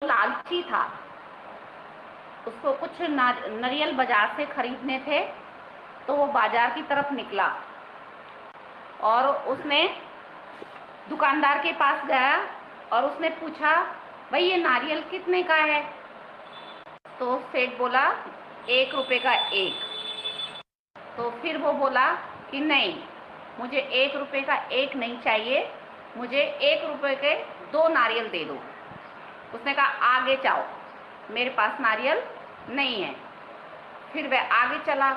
लालची था, उसको कुछ नारियल बाजार से खरीदने थे, तो वो बाजार की तरफ निकला और उसने दुकानदार के पास गया और उसने पूछा, भाई ये नारियल कितने का है? तो सेठ बोला 1 रुपए का एक। तो फिर वो बोला कि नहीं, मुझे 1 रुपए का एक नहीं चाहिए, मुझे 1 रुपए के 2 नारियल दे दो। उसने कहा आगे जाओ, मेरे पास नारियल नहीं है। फिर वह आगे चला,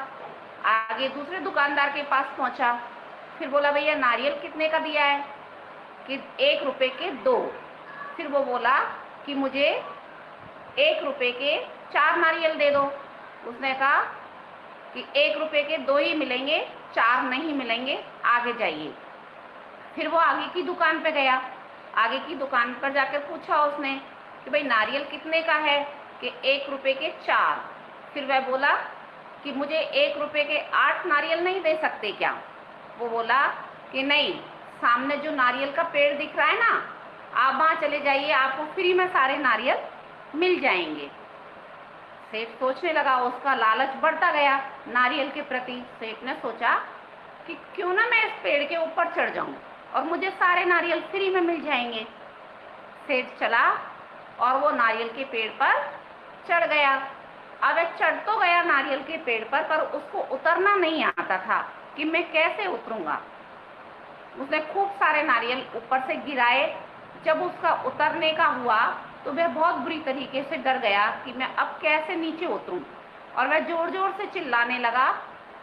आगे दूसरे दुकानदार के पास पहुंचा, फिर बोला भैया नारियल कितने का दिया है? कि 1 रुपए के 2। फिर वो बोला कि मुझे 1 रुपए के 4 नारियल दे दो। उसने कहा कि 1 रुपए के 2 ही मिलेंगे, 4 नहीं मिलेंगे, आगे जाइए। फिर वो आगे की दुकान पे गया, आगे की दुकान पर जाकर पूछा उसने कि भाई नारियल कितने का है? कि 1 रुपए के 4। फिर वह बोला कि मुझे 1 रुपए के 8 नारियल नहीं दे सकते क्या? वो बोला कि नहीं, सामने जो नारियल का पेड़ दिख रहा है ना, आप वहाँ चले जाइए, आपको फ्री में सारे नारियल मिल जाएंगे। सेठ सोचने लगा, उसका लालच बढ़ता गया नारियल के प्रति। सेठ ने सोचा कि क्यों ना मैं इस पेड़ के ऊपर चढ़ जाऊं और मुझे सारे नारियल फ्री में मिल जाएंगे। सेठ चला और वो नारियल के पेड़ पर चढ़ गया। अब चढ़ तो गया नारियल के पेड़ पर उसको उतरना नहीं आता था कि मैं कैसे उतरूंगा। उसने खूब सारे नारियल ऊपर से गिराए। जब उसका उतरने का हुआ तो वह बहुत बुरी तरीके से डर गया कि मैं अब कैसे नीचे उतरूं, और वह जोर जोर से चिल्लाने लगा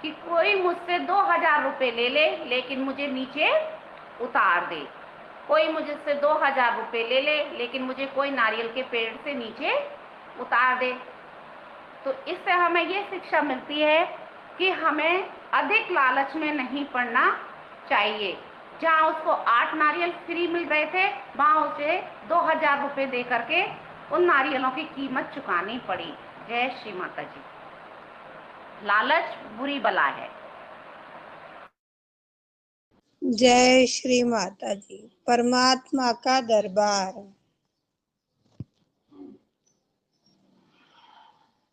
कि कोई मुझसे 2000 रुपये ले ले, लेकिन मुझे नीचे उतार दे। कोई मुझसे 2000 रुपये ले ले, लेकिन मुझे कोई नारियल के पेड़ से नीचे उतार दे। तो इससे हमें ये शिक्षा मिलती है कि हमें अधिक लालच में नहीं पड़ना चाहिए। जहाँ उसको 8 नारियल फ्री मिल रहे थे, वहाँ उसे 2000 रुपये दे करके उन नारियलों की कीमत चुकानी पड़ी। जय श्री माता जी। लालच बुरी बला है। जय श्री माता जी। परमात्मा का दरबार।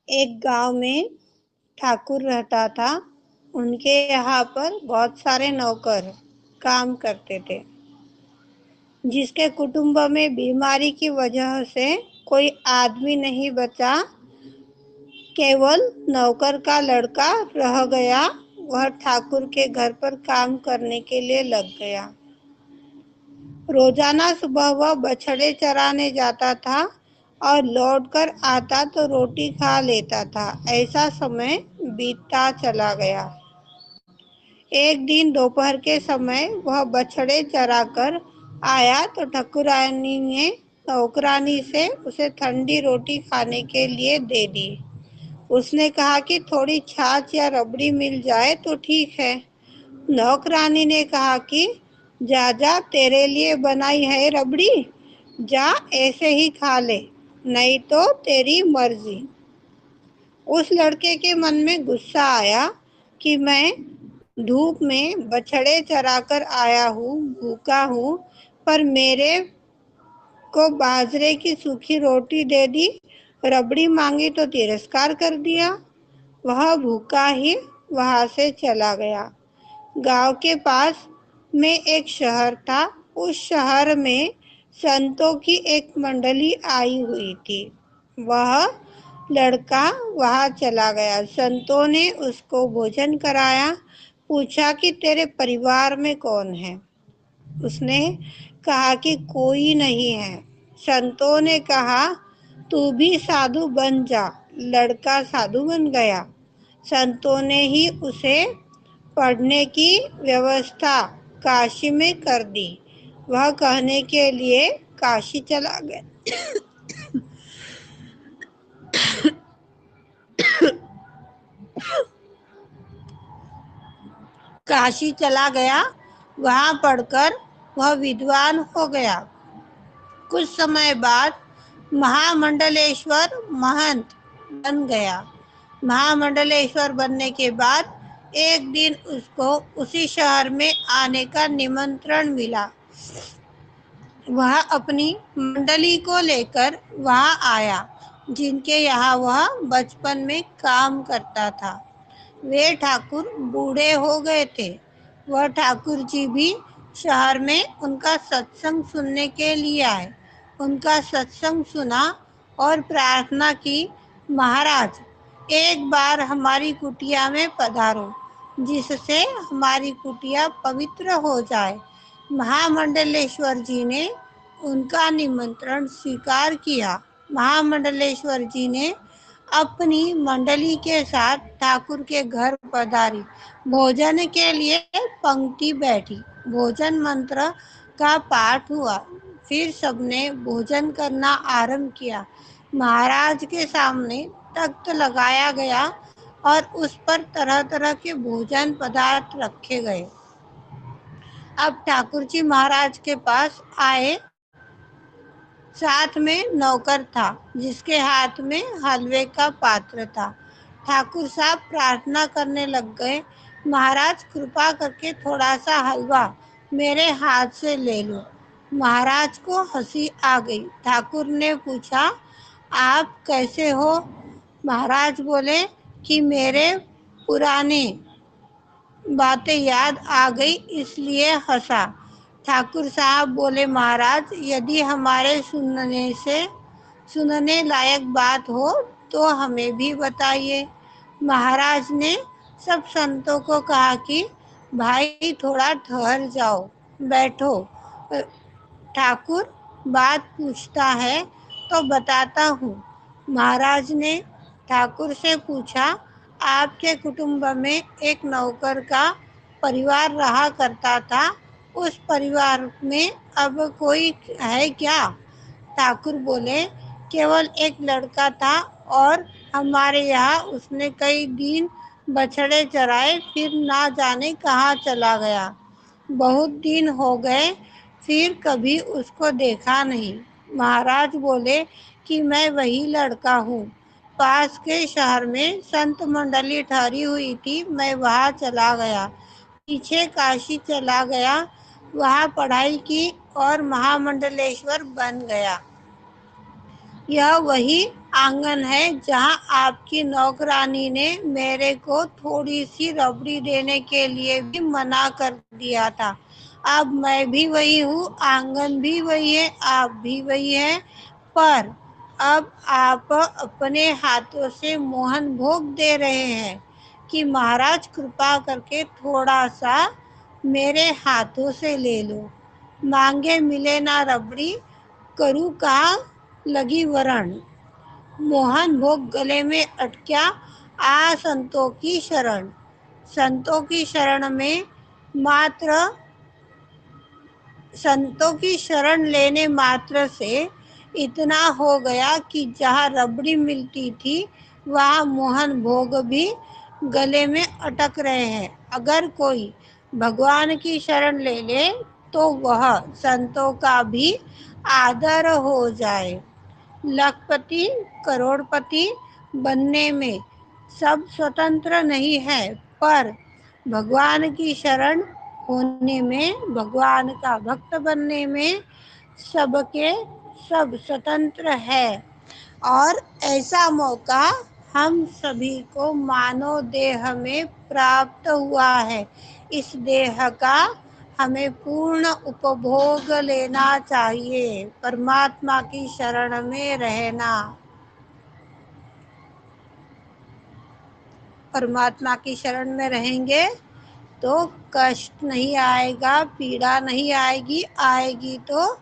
एक गांव में ठाकुर रहता था। उनके यहाँ पर बहुत सारे नौकर काम करते थे। जिसके कुटुंब में बीमारी की वजह से कोई आदमी नहीं बचा, केवल नौकर का लड़का रह गया। वह ठाकुर के घर पर काम करने के लिए लग गया। रोजाना सुबह वह बछड़े चराने जाता था और लौटकर आता तो रोटी खा लेता था। ऐसा समय बीतता चला गया। एक दिन दोपहर के समय वह बछड़े चराकर आया तो ठाकुरानी ने नौकरानी से उसे ठंडी रोटी खाने के लिए दे दी। उसने कहा कि थोड़ी छाछ या रबड़ी मिल जाए तो ठीक है। नौकरानी ने कहा कि जा जा, तेरे लिए बनाई है रबड़ी, जा ऐसे ही खा ले, नहीं तो तेरी मर्जी। उस लड़के के मन में गुस्सा आया कि मैं धूप में बछड़े चराकर आया हूँ, भूखा हूँ, पर मेरे को बाजरे की सूखी रोटी दे दी, रबड़ी मांगी तो तिरस्कार कर दिया। वह भूखा ही वहां से चला गया। गांव के पास में एक शहर था। उस शहर में संतों की एक मंडली आई हुई थी। वह लड़का वहां चला गया। संतों ने उसको भोजन कराया। पूछा कि तेरे परिवार में कौन है? उसने कहा कि कोई नहीं है। संतों ने कहा तू भी साधु बन जा। लड़का साधु बन गया। संतों ने ही उसे पढ़ने की व्यवस्था काशी में कर दी। वह कहने के लिए काशी चला गया। काशी चला गया। वहां पढ़कर वह विद्वान हो गया। कुछ समय बाद महामंडलेश्वर महंत बन गया। महामंडलेश्वर बनने के बाद एक दिन उसको उसी शहर में आने का निमंत्रण मिला। वह अपनी मंडली को लेकर वहां आया, जिनके यहाँ वह बचपन में काम करता था। वे ठाकुर बूढ़े हो गए थे। वह ठाकुर जी भी शहर में उनका सत्संग सुनने के लिए आए। उनका सत्संग सुना और प्रार्थना की, महाराज एक बार हमारी कुटिया में पधारो, जिससे हमारी कुटिया पवित्र हो जाए। महामंडलेश्वर जी ने उनका निमंत्रण स्वीकार किया। महामंडलेश्वर जी ने अपनी मंडली के साथ ठाकुर के घर पधारी। भोजन के लिए पंक्ति बैठी। भोजन मंत्र का पाठ हुआ। फिर सबने भोजन करना आरंभ किया। महाराज के सामने तख्त लगाया गया और उस पर तरह तरह के भोजन पदार्थ रखे गए। अब ठाकुर जी महाराज के पास आए। साथ में नौकर था, जिसके हाथ में हलवे का पात्र था। ठाकुर साहब प्रार्थना करने लग गए, महाराज कृपा करके थोड़ा सा हलवा मेरे हाथ से ले लो। महाराज को हंसी आ गई। ठाकुर ने पूछा, आप कैसे हो? महाराज बोले कि मेरे पुराने बातें याद आ गई, इसलिए हंसा। ठाकुर साहब बोले, महाराज यदि हमारे सुनने लायक बात हो तो हमें भी बताइए। महाराज ने सब संतों को कहा कि भाई थोड़ा ठहर जाओ, बैठो। ठाकुर बात पूछता है तो बताता हूँ। महाराज ने ठाकुर से पूछा, आपके कुटुंब में एक नौकर का परिवार रहा करता था, उस परिवार में अब कोई है क्या? ठाकुर बोले, केवल एक लड़का था और हमारे यहाँ उसने कई दिन बछड़े चराए, फिर ना जाने कहाँ चला गया। बहुत दिन हो गए, फिर कभी उसको देखा नहीं। महाराज बोले कि मैं वही लड़का हूँ। पास के शहर में संत मंडली ठहरी हुई थी, मैं वहाँ चला गया। पीछे काशी चला गया, वहाँ पढ़ाई की और महामंडलेश्वर बन गया। यह वही आंगन है जहाँ आपकी नौकरानी ने मेरे को थोड़ी सी रबड़ी देने के लिए भी मना कर दिया था। अब मैं भी वही हूँ, आंगन भी वही है, आप भी वही है, पर अब आप अपने हाथों से मोहन भोग दे रहे हैं कि महाराज कृपा करके थोड़ा सा मेरे हाथों से ले लो। मांगे मिले ना रबड़ी, करूँ कहाँ लगी वरण। मोहन भोग गले में अटक्या, आ संतों की शरण। संतों की शरण में मात्र संतों की शरण लेने मात्र से इतना हो गया कि जहाँ रबड़ी मिलती थी वहाँ मोहन भोग भी गले में अटक रहे हैं। अगर कोई भगवान की शरण ले ले तो वह संतों का भी आदर हो जाए। लखपति करोड़पति बनने में सब स्वतंत्र नहीं है, पर भगवान की शरण होने में, भगवान का भक्त बनने में सबके सब स्वतंत्र है। और ऐसा मौका हम सभी को मानव देह में प्राप्त हुआ है। इस देह का हमें पूर्ण उपभोग लेना चाहिए, परमात्मा की शरण में रहना। परमात्मा की शरण में रहेंगे तो कष्ट नहीं आएगा, पीड़ा नहीं आएगी, आएगी तो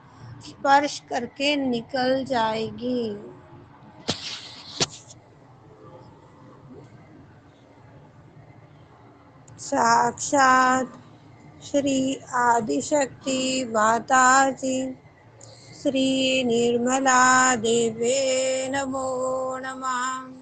स्पर्श करके निकल जाएगी। साक्षात श्री आदिशक्ति माता जी, श्री निर्मला देवे नमो नमः।